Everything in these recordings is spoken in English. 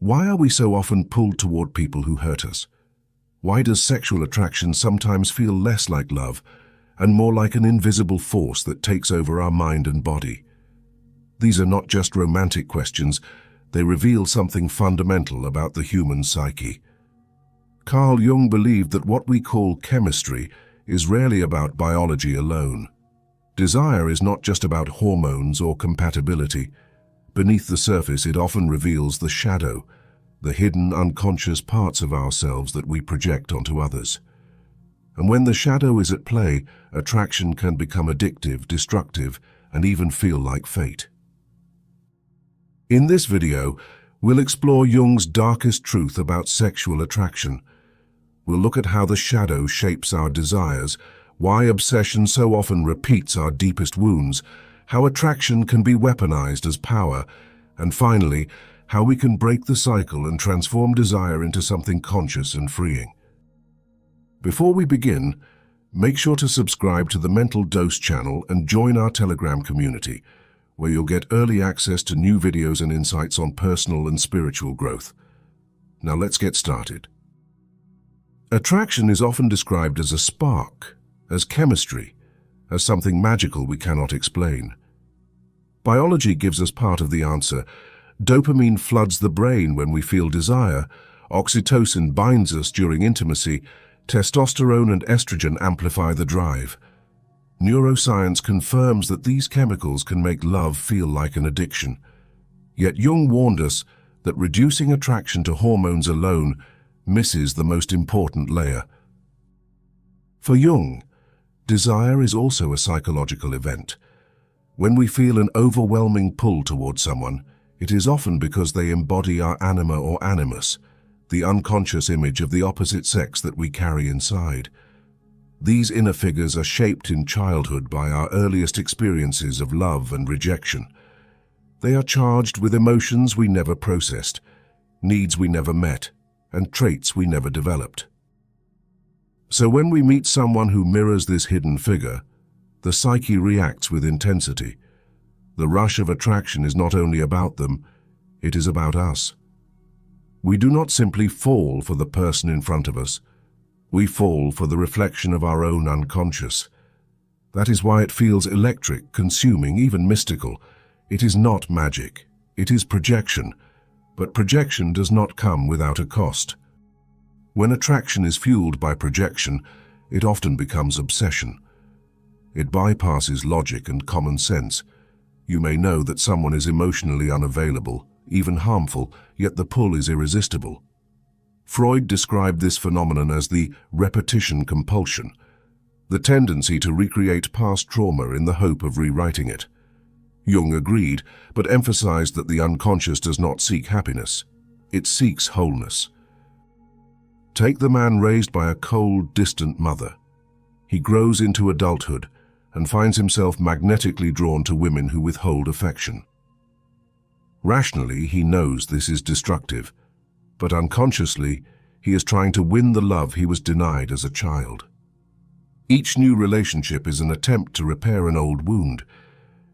Why are we so often pulled toward people who hurt us? Why does sexual attraction sometimes feel less like love and more like an invisible force that takes over our mind and body? These are not just romantic questions, they reveal something fundamental about the human psyche. Carl Jung believed that what we call chemistry is rarely about biology alone. Desire is not just about hormones or compatibility. Beneath the surface, it often reveals the shadow, the hidden unconscious parts of ourselves that we project onto others. And when the shadow is at play, attraction can become addictive, destructive, and even feel like fate. In this video, we'll explore Jung's darkest truth about sexual attraction. We'll look at how the shadow shapes our desires, why obsession so often repeats our deepest wounds, how attraction can be weaponized as power, and finally, how we can break the cycle and transform desire into something conscious and freeing. Before we begin, make sure to subscribe to the Mental Dose channel and join our Telegram community, where you'll get early access to new videos and insights on personal and spiritual growth. Now let's get started. Attraction is often described as a spark, as chemistry, as something magical we cannot explain. Biology gives us part of the answer. Dopamine floods the brain when we feel desire, oxytocin binds us during intimacy, testosterone and estrogen amplify the drive. Neuroscience confirms that these chemicals can make love feel like an addiction. Yet Jung warned us that reducing attraction to hormones alone misses the most important layer. For Jung, desire is also a psychological event. When we feel an overwhelming pull toward someone, it is often because they embody our anima or animus, the unconscious image of the opposite sex that we carry inside. These inner figures are shaped in childhood by our earliest experiences of love and rejection. They are charged with emotions we never processed, needs we never met, and traits we never developed. So when we meet someone who mirrors this hidden figure, the psyche reacts with intensity. The rush of attraction is not only about them, it is about us. We do not simply fall for the person in front of us. We fall for the reflection of our own unconscious. That is why it feels electric, consuming, even mystical. It is not magic. It is projection. But projection does not come without a cost. When attraction is fueled by projection, it often becomes obsession. It bypasses logic and common sense. You may know that someone is emotionally unavailable, even harmful, yet the pull is irresistible. Freud described this phenomenon as the repetition compulsion, the tendency to recreate past trauma in the hope of rewriting it. Jung agreed, but emphasized that the unconscious does not seek happiness. It seeks wholeness. Take the man raised by a cold, distant mother. He grows into adulthood and finds himself magnetically drawn to women who withhold affection. Rationally, he knows this is destructive, but unconsciously, he is trying to win the love he was denied as a child. Each new relationship is an attempt to repair an old wound,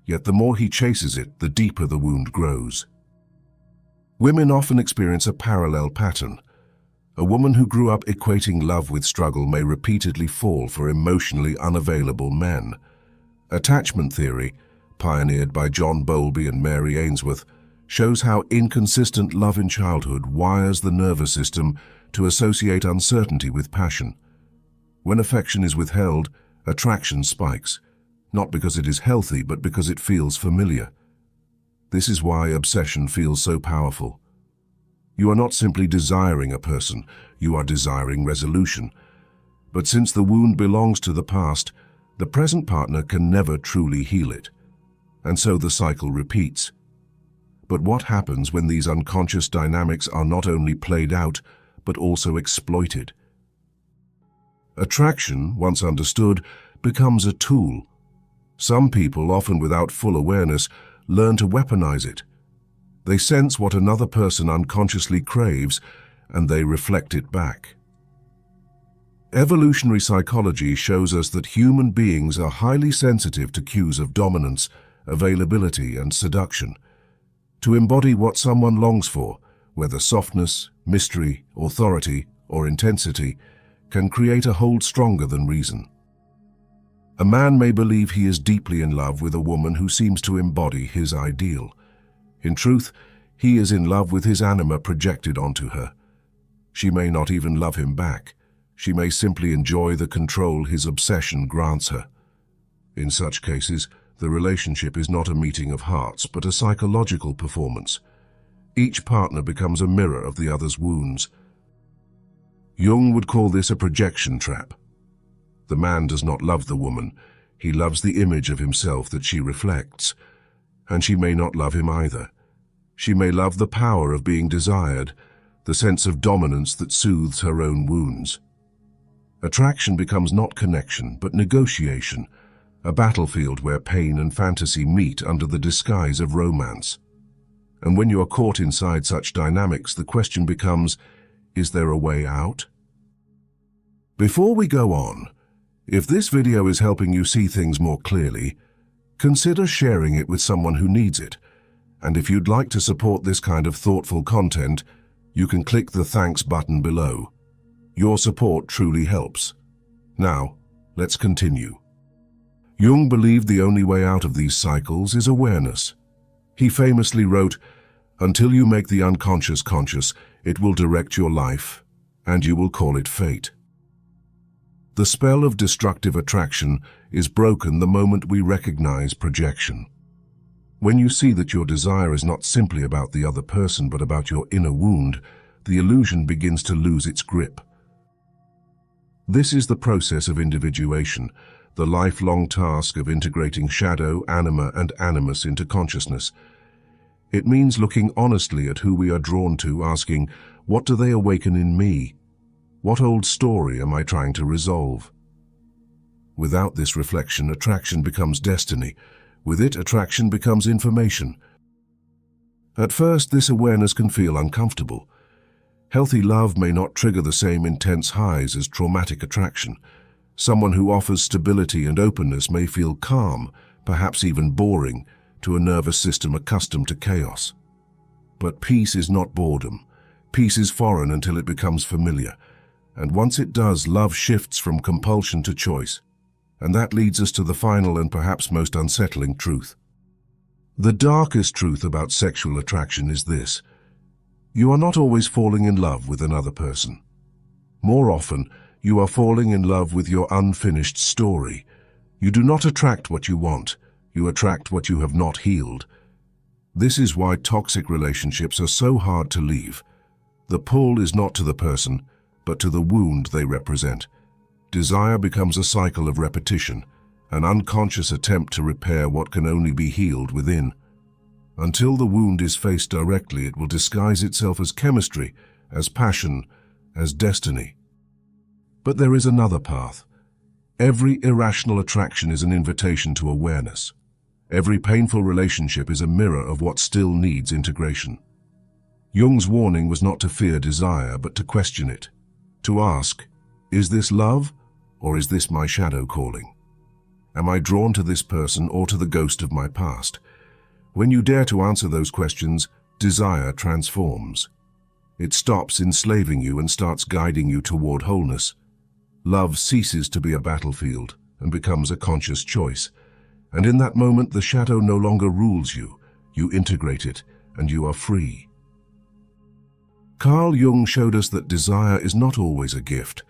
yet the more he chases it, the deeper the wound grows. Women often experience a parallel pattern. A woman who grew up equating love with struggle may repeatedly fall for emotionally unavailable men. Attachment theory, pioneered by John Bowlby and Mary Ainsworth, shows how inconsistent love in childhood wires the nervous system to associate uncertainty with passion. When affection is withheld, attraction spikes, not because it is healthy, but because it feels familiar. This is why obsession feels so powerful. You are not simply desiring a person, you are desiring resolution. But since the wound belongs to the past, the present partner can never truly heal it. And so the cycle repeats. But what happens when these unconscious dynamics are not only played out, but also exploited? Attraction, once understood, becomes a tool. Some people, often without full awareness, learn to weaponize it. They sense what another person unconsciously craves, and they reflect it back. Evolutionary psychology shows us that human beings are highly sensitive to cues of dominance, availability, and seduction. To embody what someone longs for, whether softness, mystery, authority, or intensity, can create a hold stronger than reason. A man may believe he is deeply in love with a woman who seems to embody his ideal. In truth, he is in love with his anima projected onto her. She may not even love him back. She may simply enjoy the control his obsession grants her. In such cases, the relationship is not a meeting of hearts, but a psychological performance. Each partner becomes a mirror of the other's wounds. Jung would call this a projection trap. The man does not love the woman. He loves the image of himself that she reflects. And she may not love him either. She may love the power of being desired, the sense of dominance that soothes her own wounds. Attraction becomes not connection, but negotiation, a battlefield where pain and fantasy meet under the disguise of romance. And when you are caught inside such dynamics, the question becomes, is there a way out? Before we go on, if this video is helping you see things more clearly, consider sharing it with someone who needs it. And if you'd like to support this kind of thoughtful content, you can click the thanks button below. Your support truly helps. Now, let's continue. Jung believed the only way out of these cycles is awareness. He famously wrote, "Until you make the unconscious conscious, it will direct your life, and you will call it fate." The spell of destructive attraction is broken the moment we recognize projection. When you see that your desire is not simply about the other person but about your inner wound, the illusion begins to lose its grip. This is the process of individuation, the lifelong task of integrating shadow, anima, and animus into consciousness. It means looking honestly at who we are drawn to, asking, what do they awaken in me? What old story am I trying to resolve? Without this reflection, attraction becomes destiny. With it, attraction becomes information. At first, this awareness can feel uncomfortable. Healthy love may not trigger the same intense highs as traumatic attraction. Someone who offers stability and openness may feel calm, perhaps even boring, to a nervous system accustomed to chaos. But peace is not boredom. Peace is foreign until it becomes familiar. And once it does, love shifts from compulsion to choice. And that leads us to the final and perhaps most unsettling truth. The darkest truth about sexual attraction is this: you are not always falling in love with another person. More often, you are falling in love with your unfinished story. You do not attract what you want, you attract what you have not healed. This is why toxic relationships are so hard to leave. The pull is not to the person, but to the wound they represent. Desire becomes a cycle of repetition, an unconscious attempt to repair what can only be healed within. Until the wound is faced directly, it will disguise itself as chemistry, as passion, as destiny. But there is another path. Every irrational attraction is an invitation to awareness. Every painful relationship is a mirror of what still needs integration. Jung's warning was not to fear desire, but to question it. To ask, is this love, or is this my shadow calling? Am I drawn to this person or to the ghost of my past? When you dare to answer those questions, desire transforms. It stops enslaving you and starts guiding you toward wholeness. Love ceases to be a battlefield and becomes a conscious choice. And in that moment, the shadow no longer rules you. You integrate it, and you are free. Carl Jung showed us that desire is not always a gift,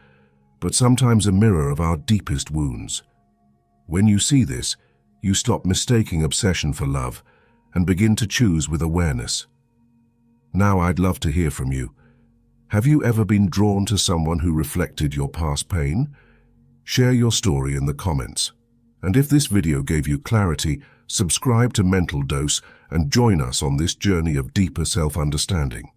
but sometimes a mirror of our deepest wounds. When you see this, you stop mistaking obsession for love and begin to choose with awareness. Now I'd love to hear from you. Have you ever been drawn to someone who reflected your past pain? Share your story in the comments. And if this video gave you clarity, subscribe to Mental Dose and join us on this journey of deeper self-understanding.